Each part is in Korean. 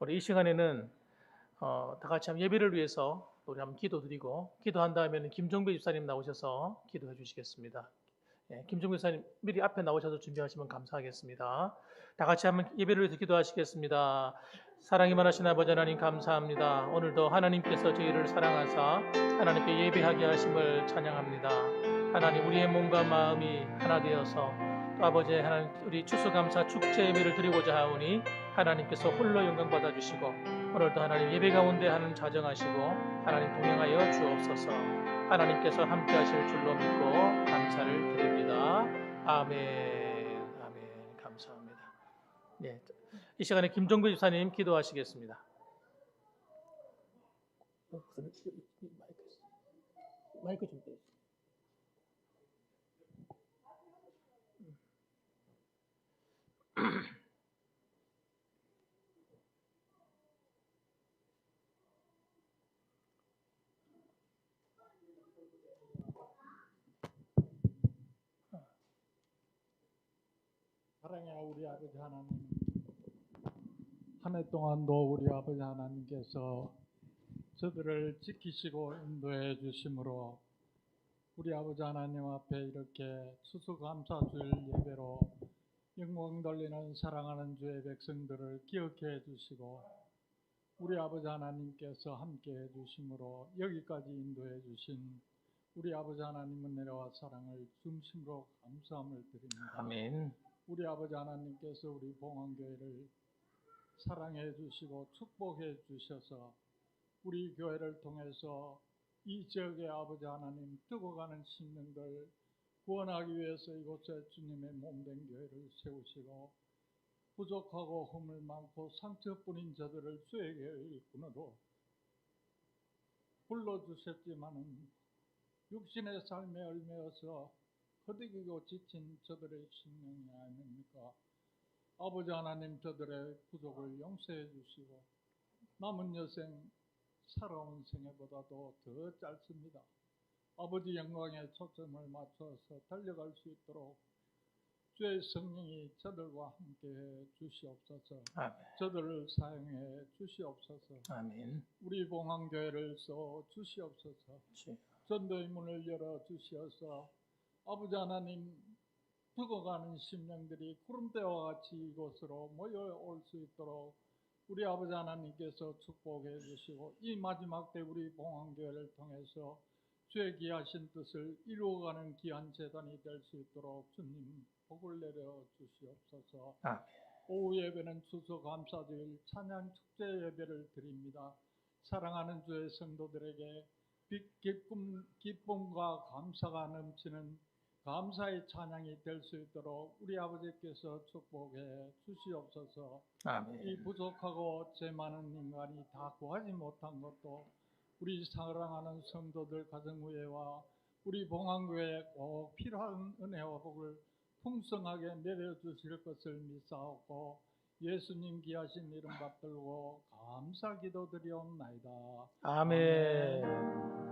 우리 이 시간에는 다 같이 한번 예배를 위해서 우리 한번 기도드리고 기도한 다음에는 김종배 집사님 나오셔서 기도해 주시겠습니다. 예, 김종배 집사님 미리 앞에 나오셔서 준비하시면 감사하겠습니다. 다 같이 한번 예배를 위해서 기도하시겠습니다. 사랑이 많으신 아버지 하나님 감사합니다. 오늘도 하나님께서 저희를 사랑하사 하나님께 예배하게 하심을 찬양합니다. 하나님 우리의 몸과 마음이 하나 되어서 또 아버지 하나님 우리 추수감사 축제 예배를 드리고자 하오니 하나님께서 홀로 영광 받아주시고 오늘도 하나님 예배 가운데 하는 자정하시고 하나님 동행하여 주옵소서. 하나님께서 함께 하실 줄로 믿고 감사를 드립니다. 아멘. 아멘. 감사합니다. 네, 이 시간에 김종배 집사님 기도하시겠습니다. 마이크 좀 떼주세요. 사랑의 우리 아버지 하나님, 한 해 동안도 우리 아버지 하나님께서 저들을 지키시고 인도해 주심으로 우리 아버지 하나님 앞에 이렇게 추수감사주일 예배로 영광 돌리는 사랑하는 주의 백성들을 기억해 주시고 우리 아버지 하나님께서 함께 해 주심으로 여기까지 인도해 주신 우리 아버지 하나님 은혜와 사랑을 중심으로 감사함을 드립니다. 아멘. 우리 아버지 하나님께서 우리 봉안교회를 사랑해 주시고 축복해 주셔서 우리 교회를 통해서 이 지역의 아버지 하나님 뜨거워가는 심령들 구원하기 위해서 이곳에 주님의 몸된 교회를 세우시고 부족하고 허물 많고 상처뿐인 저들을 주에게 일꾼으로 불러주셨지만은 육신의 삶에 얽매여서 허덕이고 지친 저들의 심령이 아닙니까? 아버지 하나님 저들의 부족을 용서해 주시고 남은 여생 살아온 생애보다도 더 짧습니다. 아버지 영광에 초점을 맞춰서 달려갈 수 있도록 주의 성령이 저들과 함께해 주시옵소서. 아멘. 저들을 사용해 주시옵소서. 아멘. 우리 봉안교회를 써 주시옵소서. 전도의 문을 열어 주시어서 아버지 하나님 죽어가는 심령들이 구름대와 같이 이곳으로 모여올 수 있도록 우리 아버지 하나님께서 축복해 주시고 이 마지막 때 우리 봉안교회를 통해서 주의 귀하신 뜻을 이루어가는 귀한 재단이 될 수 있도록 주님 복을 내려 주시옵소서. 아멘. 오후 예배는 추수감사주일 찬양 축제 예배를 드립니다. 사랑하는 주의 성도들에게 기쁨과 감사가 넘치는 감사의 찬양이 될 수 있도록 우리 아버지께서 축복해 주시옵소서. 아멘. 이 부족하고 죄 많은 인간이 다 구하지 못한 것도 우리 사랑하는 성도들 가정의회와 우리 봉안교회에 꼭 필요한 은혜와 복을 풍성하게 내려주실 것을 믿사옵고 예수님 귀하신 이름 받들고 감사 기도드리옵나이다. 아멘.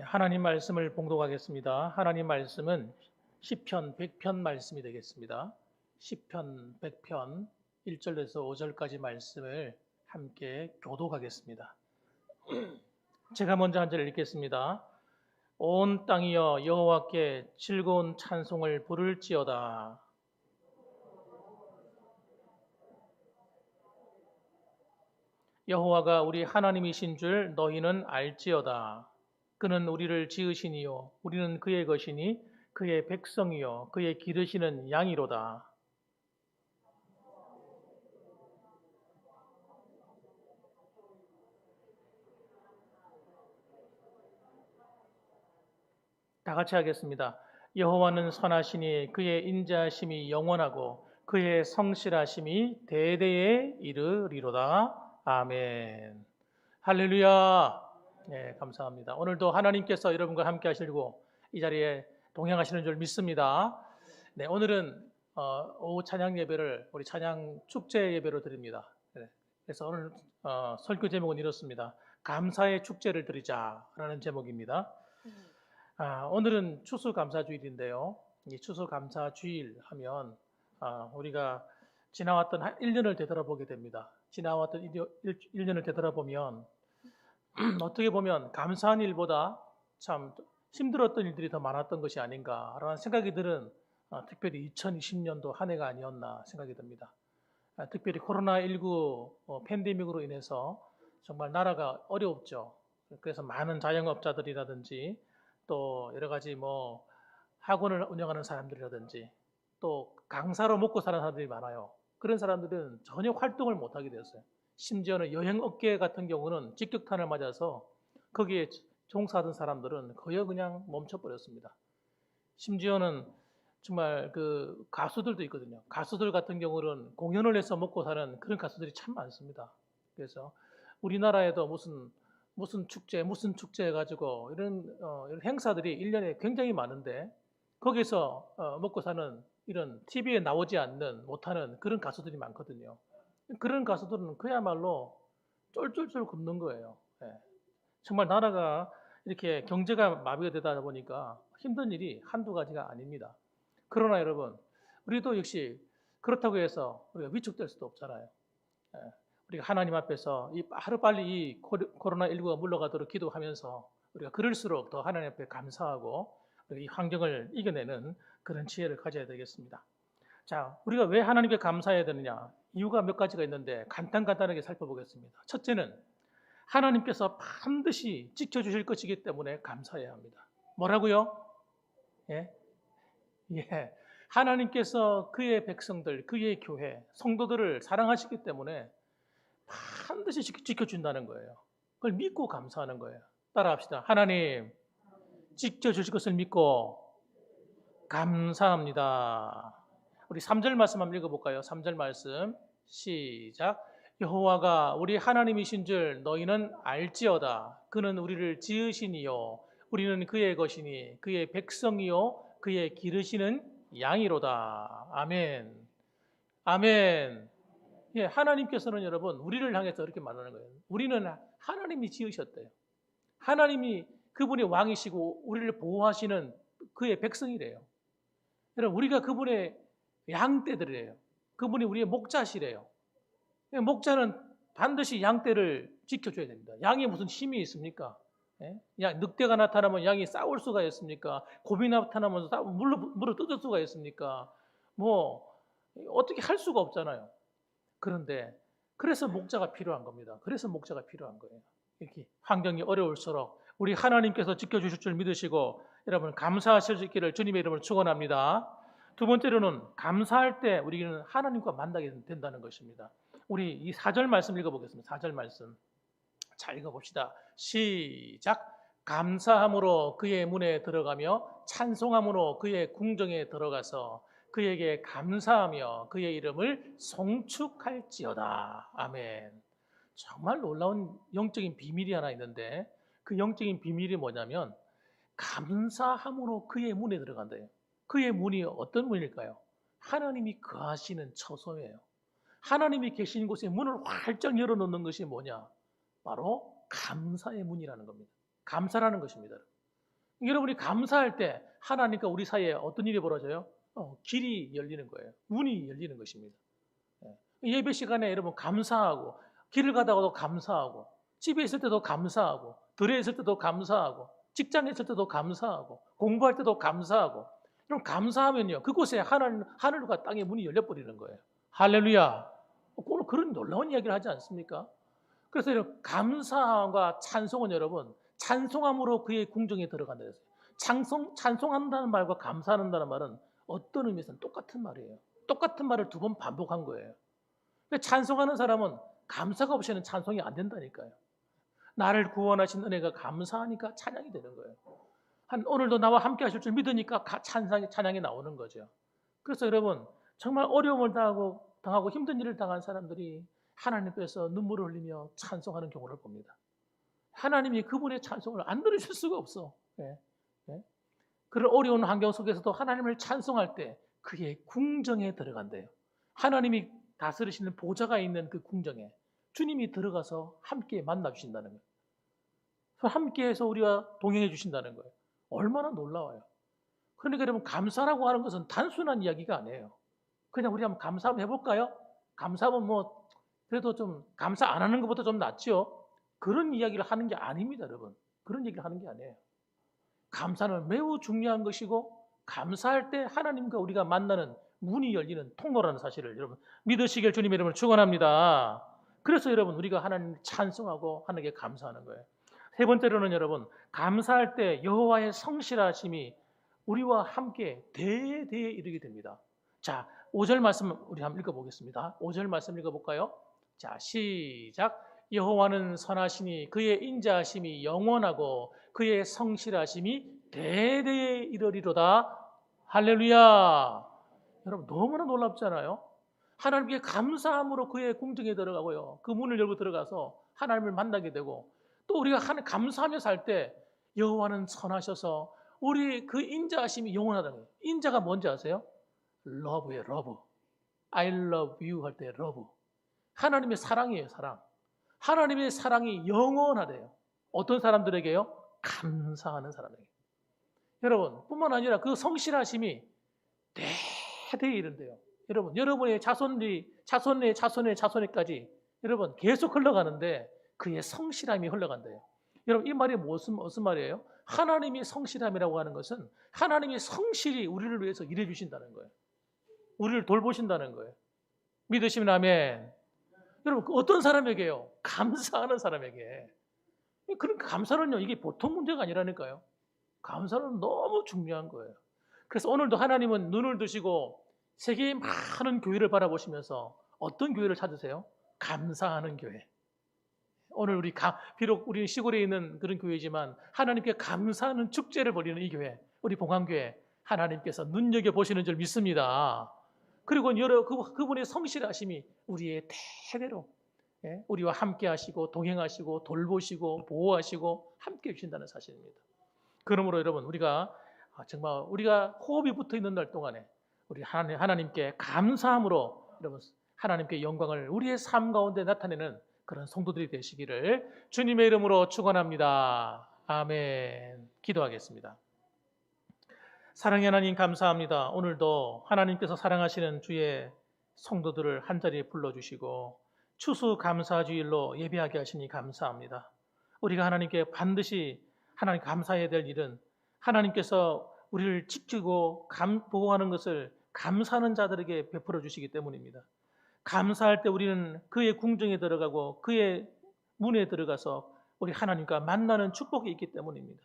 하나님 말씀을 봉독하겠습니다. 하나님 말씀은 시편 100편 말씀이 되겠습니다. 시편 100편 1절에서 5절까지 말씀을 함께 교독하겠습니다. 제가 먼저 한 절 읽겠습니다. 온 땅이여 여호와께 즐거운 찬송을 부를지어다. 여호와가 우리 하나님이신 줄 너희는 알지어다. 그는 우리를 지으시니요 우리는 그의 것이니 그의 백성이요 그의 기르시는 양이로다. 다 같이 하겠습니다. 여호와는 선하시니 그의 인자하심이 영원하고 그의 성실하심이 대대에 이르리로다. 아멘. 할렐루야. 네, 감사합니다. 오늘도 하나님께서 여러분과 함께 하시고 이 자리에 동행하시는 줄 믿습니다. 네, 오늘은 오후 찬양 예배를 우리 찬양 축제 예배로 드립니다. 네, 그래서 오늘 설교 제목은 이렇습니다. 감사의 축제를 드리자라는 제목입니다. 오늘은 추수감사주일인데요. 이 추수감사주일 하면 우리가 지나왔던 1년을 되돌아보게 됩니다. 지나왔던 1년을 되돌아보면 어떻게 보면 감사한 일보다 참 힘들었던 일들이 더 많았던 것이 아닌가라는 생각이 드는 특별히 2020년도 한 해가 아니었나 생각이 듭니다. 특별히 코로나19 팬데믹으로 인해서 정말 나라가 어려웠죠. 그래서 많은 자영업자들이라든지 또 여러 가지 뭐 학원을 운영하는 사람들이라든지 또 강사로 먹고 사는 사람들이 많아요. 그런 사람들은 전혀 활동을 못하게 되었어요. 심지어는 여행업계 같은 경우는 직격탄을 맞아서 거기에 종사하던 사람들은 거의 그냥 멈춰버렸습니다. 심지어는 정말 그 가수들도 있거든요. 가수들 같은 경우는 공연을 해서 먹고 사는 그런 가수들이 참 많습니다. 그래서 우리나라에도 무슨 축제 해가지고 이런 행사들이 1년에 굉장히 많은데 거기서 먹고 사는 이런 TV에 나오지 않는 못하는 그런 가수들이 많거든요. 그런 가수들은 그야말로 쫄쫄쫄 굶는 거예요. 예. 정말 나라가 이렇게 경제가 마비가 되다 보니까 힘든 일이 한두 가지가 아닙니다. 그러나 여러분, 우리도 역시 그렇다고 해서 우리가 위축될 수도 없잖아요. 예. 우리가 하나님 앞에서 하루빨리 이 코로나19가 물러가도록 기도하면서 우리가 그럴수록 더 하나님 앞에 감사하고 이 환경을 이겨내는 그런 지혜를 가져야 되겠습니다. 자, 우리가 왜 하나님께 감사해야 되느냐? 이유가 몇 가지가 있는데 간단하게 살펴보겠습니다. 첫째는 하나님께서 반드시 지켜주실 것이기 때문에 감사해야 합니다. 뭐라고요? 예? 예. 하나님께서 그의 백성들, 그의 교회, 성도들을 사랑하시기 때문에 반드시 지켜준다는 거예요. 그걸 믿고 감사하는 거예요. 따라합시다. 하나님, 지켜주실 것을 믿고 감사합니다. 우리 3절 말씀 한번 읽어볼까요? 3절 말씀 시작. 여호와가 우리 하나님이신 줄 너희는 알지어다. 그는 우리를 지으시니요 우리는 그의 것이니 그의 백성이요 그의 기르시는 양이로다. 아멘. 아멘. 예, 하나님께서는 여러분 우리를 향해서 이렇게 말하는 거예요. 우리는 하나님이 지으셨대요. 하나님이 그분이 왕이시고 우리를 보호하시는 그의 백성이래요. 여러분 우리가 그분의 양떼들이래요. 그분이 우리의 목자시래요. 목자는 반드시 양떼를 지켜줘야 됩니다. 양이 무슨 힘이 있습니까? 예? 늑대가 나타나면 양이 싸울 수가 있습니까? 곰이 나타나면 물어 뜯을 수가 있습니까? 뭐 어떻게 할 수가 없잖아요. 그런데 그래서 목자가 필요한 겁니다. 그래서 목자가 필요한 거예요. 이렇게 환경이 어려울수록 우리 하나님께서 지켜주실 줄 믿으시고 여러분 감사하실 수 있기를 주님의 이름으로 축원합니다. 두 번째로는 감사할 때 우리는 하나님과 만나게 된다는 것입니다. 우리 이 4절 말씀 읽어보겠습니다. 4절 말씀 잘 읽어봅시다. 시작. 감사함으로 그의 문에 들어가며 찬송함으로 그의 궁정에 들어가서 그에게 감사하며 그의 이름을 송축할지어다. 아멘. 정말 놀라운 영적인 비밀이 하나 있는데 그 영적인 비밀이 뭐냐면 감사함으로 그의 문에 들어간대요. 그의 문이 어떤 문일까요? 하나님이 거하시는 처소예요. 하나님이 계신 곳에 문을 활짝 열어놓는 것이 뭐냐? 바로 감사의 문이라는 겁니다. 감사라는 것입니다. 여러분이 감사할 때 하나님과 우리 사이에 어떤 일이 벌어져요? 길이 열리는 거예요. 문이 열리는 것입니다. 예배 시간에 여러분 감사하고 길을 가다가도 감사하고 집에 있을 때도 감사하고 들에 있을 때도 감사하고 직장에 있을 때도 감사하고 공부할 때도 감사하고 그럼 감사하면요 그곳에 하늘과 땅의 문이 열려버리는 거예요. 할렐루야. 꼭 그런 놀라운 이야기를 하지 않습니까? 그래서 감사와 찬송은 여러분 찬송함으로 그의 궁정에 들어간다 했어요. 찬송한다는 말과 감사한다는 말은 어떤 의미에서는 똑같은 말이에요. 똑같은 말을 두 번 반복한 거예요. 찬송하는 사람은 감사가 없이는 찬송이 안 된다니까요. 나를 구원하신 은혜가 감사하니까 찬양이 되는 거예요. 오늘도 나와 함께 하실 줄 믿으니까 찬양이 나오는 거죠. 그래서 여러분 정말 어려움을 당하고 힘든 일을 당한 사람들이 하나님께서 눈물을 흘리며 찬송하는 경우를 봅니다. 하나님이 그분의 찬송을 안 들으실 수가 없어. 네. 네. 그런 어려운 환경 속에서도 하나님을 찬송할 때 그의 궁정에 들어간대요. 하나님이 다스리시는 보좌가 있는 그 궁정에 주님이 들어가서 함께 만나 주신다는 거예요. 함께해서 우리와 동행해 주신다는 거예요. 얼마나 놀라워요. 그러니까 여러분, 감사라고 하는 것은 단순한 이야기가 아니에요. 그냥 우리 한번 감사 한번 해볼까요? 감사하면 뭐 그래도 좀 감사 안 하는 것보다 좀 낫죠. 그런 이야기를 하는 게 아닙니다, 여러분. 그런 얘기를 하는 게 아니에요. 감사는 매우 중요한 것이고, 감사할 때 하나님과 우리가 만나는 문이 열리는 통로라는 사실을 여러분 믿으시길 주님의 이름으로 축원합니다. 그래서 여러분, 우리가 하나님을 찬송하고 하나님께 감사하는 거예요. 세 번째로는 여러분, 감사할 때 여호와의 성실하심이 우리와 함께 대대에 이르게 됩니다. 자, 5절 말씀 우리 한번 읽어보겠습니다. 5절 말씀 읽어볼까요? 자, 시작. 여호와는 선하시니 그의 인자하심이 영원하고 그의 성실하심이 대대에 이르리로다. 할렐루야. 여러분, 너무나 놀랍잖아요. 하나님께 감사함으로 그의 궁정에 들어가고요, 그 문을 열고 들어가서 하나님을 만나게 되고, 또 우리가 감사하며 살 때 여호와는 선하셔서 우리 그 인자하심이 영원하다는 거예요. 인자가 뭔지 아세요? 러브예요. 러브. I love you 할 때 러브. 하나님의 사랑이에요. 사랑. 하나님의 사랑이 영원하대요. 어떤 사람들에게요? 감사하는 사람에게. 여러분, 뿐만 아니라 그 성실하심이 대대에 이른대요. 여러분, 여러분의 자손의 자손에까지 여러분 계속 흘러가는데 그의 성실함이 흘러간대요. 여러분, 이 말이 무슨 말이에요? 하나님의 성실함이라고 하는 것은 하나님의 성실히 우리를 위해서 일해 주신다는 거예요. 우리를 돌보신다는 거예요. 믿으시면 아멘. 여러분, 어떤 사람에게요? 감사하는 사람에게. 그런 감사는요, 이게 보통 문제가 아니라니까요. 감사는 너무 중요한 거예요. 그래서 오늘도 하나님은 눈을 드시고 세계의 많은 교회를 바라보시면서 어떤 교회를 찾으세요? 감사하는 교회. 오늘 비록 우리 시골에 있는 그런 교회지만 하나님께 감사하는 축제를 벌이는 이 교회, 우리 봉황교회, 하나님께서 눈여겨보시는 줄 믿습니다. 그리고 그분의 성실하심이 우리의 대대로 우리와 함께 하시고 동행하시고 돌보시고 보호하시고 함께 해주신다는 사실입니다. 그러므로 여러분, 우리가 정말 우리가 호흡이 붙어 있는 날 동안에 우리 하나님께 감사함으로 여러분 하나님께 영광을 우리의 삶 가운데 나타내는 그런 성도들이 되시기를 주님의 이름으로 축원합니다. 아멘. 기도하겠습니다. 사랑의 하나님, 감사합니다. 오늘도 하나님께서 사랑하시는 주의 성도들을 한자리에 불러주시고 추수감사주일로 예배하게 하시니 감사합니다. 우리가 하나님께 반드시 하나님 감사해야 될 일은 하나님께서 우리를 지키고 보호하는 것을 감사하는 자들에게 베풀어 주시기 때문입니다. 감사할 때 우리는 그의 궁정에 들어가고 그의 문에 들어가서 우리 하나님과 만나는 축복이 있기 때문입니다.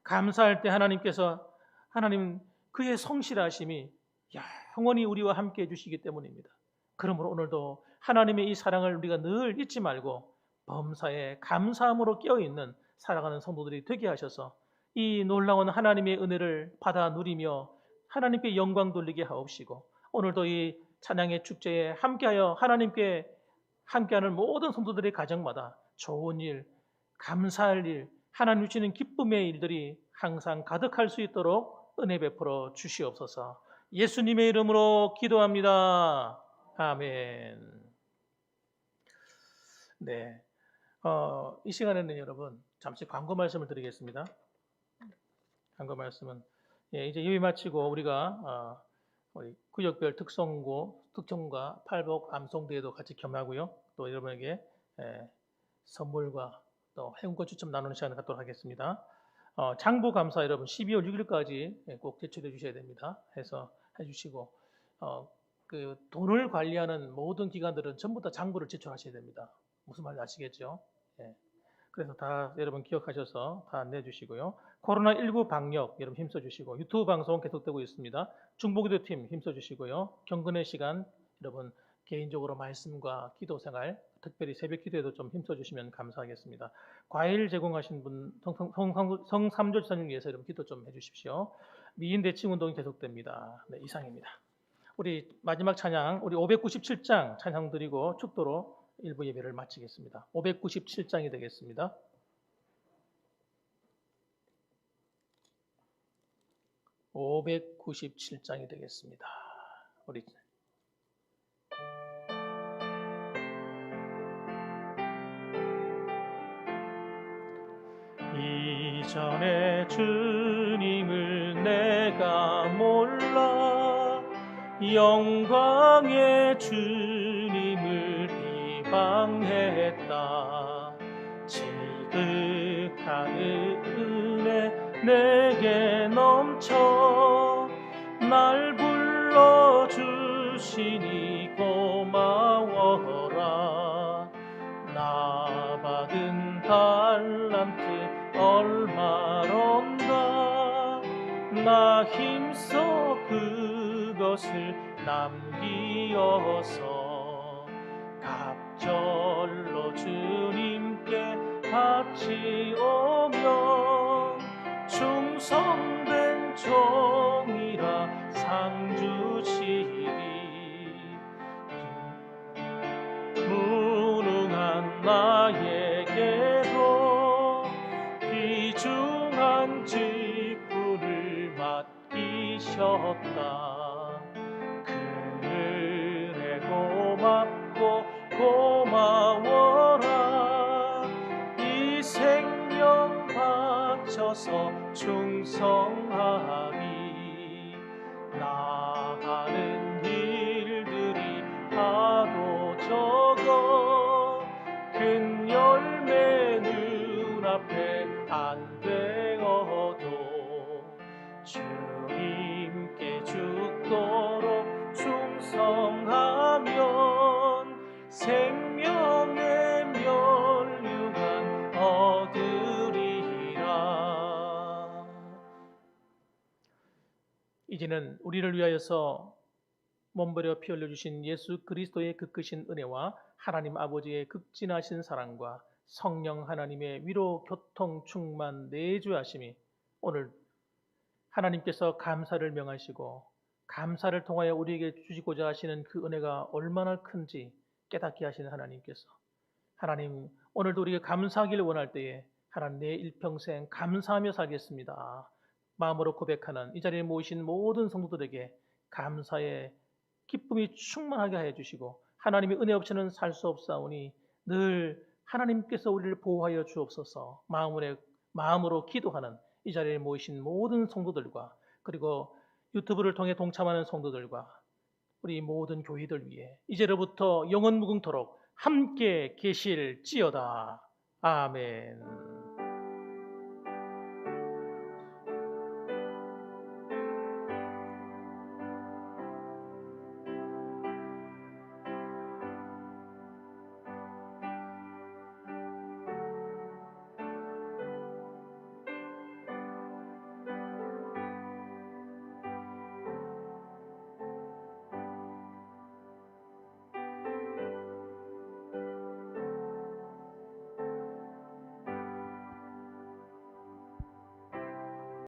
감사할 때 하나님 그의 성실하심이 영원히 우리와 함께 해주시기 때문입니다. 그러므로 오늘도 하나님의 이 사랑을 우리가 늘 잊지 말고 범사에 감사함으로 깨어있는 살아가는 성도들이 되게 하셔서 이 놀라운 하나님의 은혜를 받아 누리며 하나님께 영광 돌리게 하옵시고, 오늘도 이 찬양의 축제에 함께하여 하나님께 함께하는 모든 성도들의 가정마다 좋은 일, 감사할 일, 하나님 주시는 기쁨의 일들이 항상 가득할 수 있도록 은혜 베풀어 주시옵소서. 예수님의 이름으로 기도합니다. 아멘. 네, 이 시간에는 여러분 잠시 광고 말씀을 드리겠습니다. 광고 말씀은 이제 예배 마치고 우리가 우리 구역별 특성과 팔복 암송대회도 같이 겸하고요. 또 여러분에게 선물과 또 행운권 추첨 나누는 시간을 갖도록 하겠습니다. 장부감사 여러분 12월 6일까지 꼭 제출해 주셔야 됩니다. 해서 해주시고 그 돈을 관리하는 모든 기관들은 전부 다 장부를 제출하셔야 됩니다. 무슨 말인지 아시겠죠? 그래서 다 여러분 기억하셔서 다 내주시고요. 코로나19 방역 여러분 힘써주시고, 유튜브 방송 계속되고 있습니다. 중보기도팀 힘써주시고요. 경건의 시간 여러분 개인적으로 말씀과 기도생활, 특별히 새벽 기도에도 좀 힘써주시면 감사하겠습니다. 과일 제공하신 분 성삼조 지사님 위해서 여러분 기도 좀 해주십시오. 미인 대칭 운동이 계속됩니다. 네, 이상입니다. 우리 마지막 찬양, 우리 597장 찬양 드리고 축도로 일부 예배를 마치겠습니다. 597장이 되겠습니다. 597장이 되겠습니다. 우리 이전에 주님을 내가 몰라 영광의 주님을 비방했다. 지극한 은혜 내게 넘쳐 날 불러주시니 고마워라. 나 받은 달란트 얼마런가. 나 힘써 그것을 남기어서 갑절로 주님께 바치오면 충성된 종이라 상 주시리. 무능한 나에게도 귀중한 직분을 맡기셨다. 그래 고맙고 고마워라. 이 생명 바쳐서 충성하리. 나 하는 일들이 하도 적어 큰 열매 눈앞에 안 되어도 주님께 죽도록 충성하면 생명의 면류관 얻으리라. 이제는 우리를 위하여서 몸버려 피 흘려주신 예수 그리스도의 그 크신 은혜와 하나님 아버지의 극진하신 사랑과 성령 하나님의 위로 교통 충만 내주하심이 오늘 하나님께서 감사를 명하시고 감사를 통하여 우리에게 주시고자 하시는 그 은혜가 얼마나 큰지 깨닫게 하시는 하나님께서 하나님 오늘도 우리에게 감사하기를 원할 때에 하나님 내 일평생 감사하며 살겠습니다. 마음으로 고백하는 이 자리에 모이신 모든 성도들에게 감사의 기쁨이 충만하게 하여 주시고 하나님의 은혜 없이는 살 수 없사오니 늘 하나님께서 우리를 보호하여 주옵소서. 마음으로 기도하는 이 자리에 모이신 모든 성도들과 그리고 유튜브를 통해 동참하는 성도들과 우리 모든 교회들 위해 이제로부터 영원 무궁토록 함께 계실지어다. 아멘.